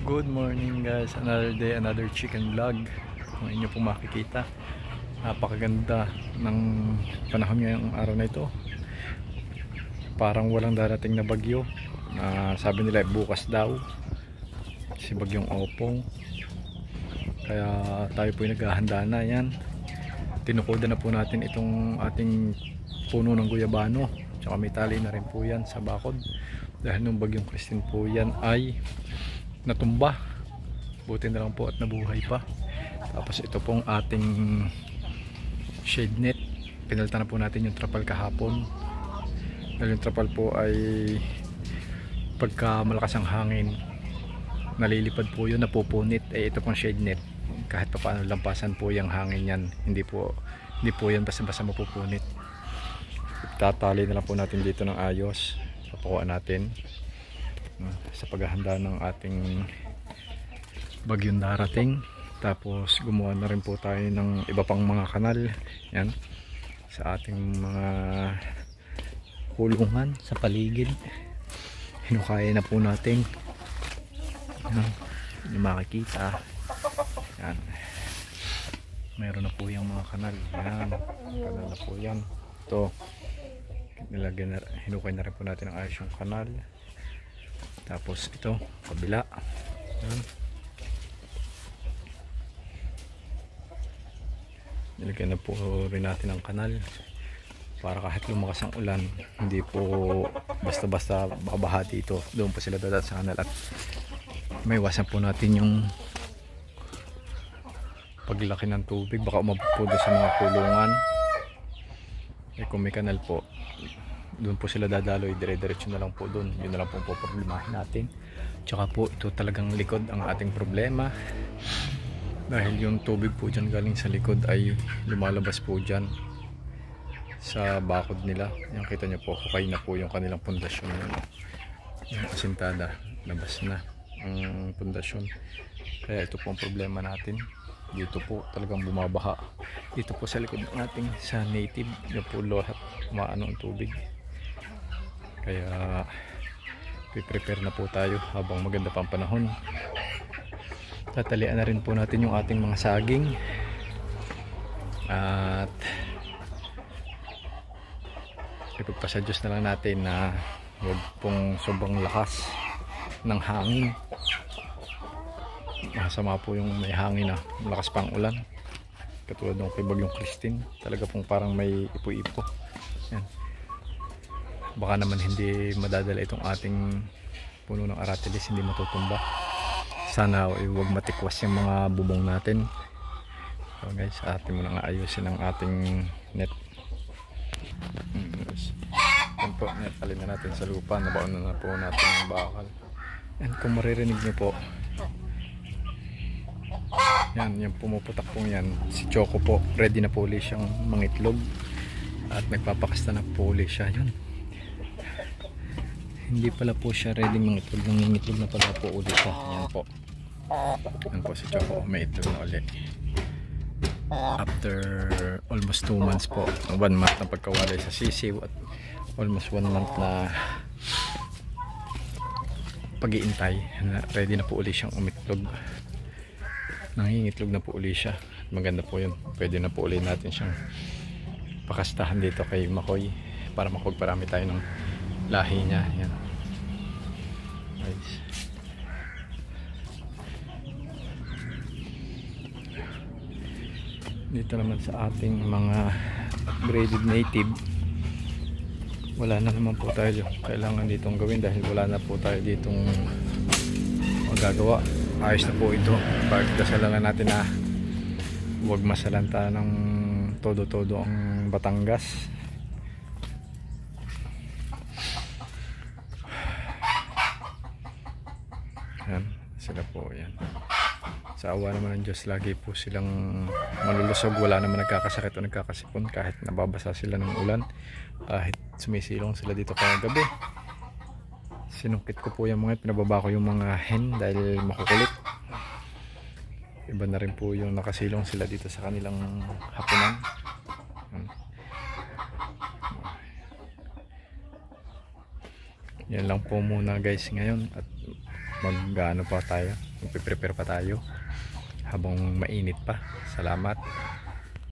Good morning guys, another day, another chicken vlog. Kung inyo pong makikita, napakaganda ng panahon ngayong araw na ito. Parang walang darating na bagyo. Sabi nila bukas daw si bagyong Opong. Kaya tayo po naghahanda na yan. Tinukodan na po natin itong ating puno ng guyabano. Tsaka may tali na rin po yan sa bakod. Dahil nung bagyong Christine po yan ay natumba, buti na lang po at nabuhay pa. Tapos ito pong ating shade net, pinalitan na po natin yung trapal kahapon dahil yung trapal po ay pagka malakas ang hangin nalilipad po yun, napupunit. Ito pong shade net, kahit pa paano lampasan po yung hangin yan, hindi po yan basta-basta mapupunit. Tatali na lang po natin dito ng ayos, papakuan natin sa paghahanda ng ating bagyong darating. Tapos gumawa na rin po tayo ng iba pang mga kanal yan sa ating mga kulungan sa paligid. Hinukaya na po natin yan, yung makikita yan, meron na po yung mga kanal yan, kanal na po yan. Ito nilagyan na, hinukay na rin po natin ang ayos yung kanal. Tapos ito kabila yan, nilagyan na po rin natin ang kanal para kahit lumakas ang ulan hindi po basta-basta babaha dito. Doon po sila dadaan sa kanal at may iwasan po natin yung paglaki ng tubig, baka umabot po doon sa mga kulungan. Kung may kanal po, doon po sila dadaloy, dire-diretso na lang po doon. Yun na lang po problemahin natin. Tsaka po ito talagang likod ang ating problema, dahil yung tubig po dyan galing sa likod ay lumalabas po dyan sa bakod nila. Yan, kita nyo po, hukay na po yung kanilang pundasyon. Yung asintada, labas na ang pundasyon. Kaya ito po ang problema natin. Dito po talagang bumabaha. Dito po sa likod natin sa native, yung po lahat umaano ang tubig. Kaya prepare na po tayo habang maganda pa ang panahon. Tatalian na rin po natin yung ating mga saging at ipagpasa Diyos na lang natin na huwag pong sobrang lakas ng hangin. Masama po yung may hangin na malakas pang ulan, katulad ng kay bagyong Christine. Talaga pong parang may ipo-ipo yan. Baka naman hindi madadala itong ating puno ng aratilis, hindi matutumba. Sana huwag matikwas yung mga bubong natin. So guys, atin muna nga ayusin ang ating net. Yan po, netalin na natin sa lupa. Nabaon na po natin ang bakal. And kung maririnig nyo po, yan, yung pumuputak po yan, si Choco po, ready na po ulit siyang mangitlog at nagpapakasta na po ulit siya. Yun, hindi pala po siya ready mangitlog, nangingitlog na pala po ulit siya. Yan po, yan po si Choco, may itlog na ulit after almost 2 months po, 1 month na pagkawalay sa sisiw at almost 1 month na pag-iintay. Ready na po ulit siyang umitlog, nangingitlog na po uli siya. Maganda po yun, pwede na po uli natin siyang pakastahan dito kay Makoy para makapagparami tayo ng lahi niya. Yan guys, dito naman sa ating mga upgraded native, wala na naman po tayo kailangan ditong gawin dahil wala na po tayo ditong magagawa. Ayos na po ito. Pagdasalan natin na huwag masalanta ng todo-todo ang Batangas. Yan, sila po yan. Sa awa naman ng Diyos, lagi po silang malulusog. Wala naman nagkakasakit o nagkakasipon kahit nababasa sila ng ulan, kahit sumisilong sila dito kagabi. Sinungkit ko po yung mga, pinababa ko yung mga hen dahil makukulit. Iba na rin po yung nakasilong sila dito sa kanilang hapunan. Yan lang po muna guys ngayon, at Mag-ano pa tayo, magpe-prepare pa tayo habang mainit pa. Salamat.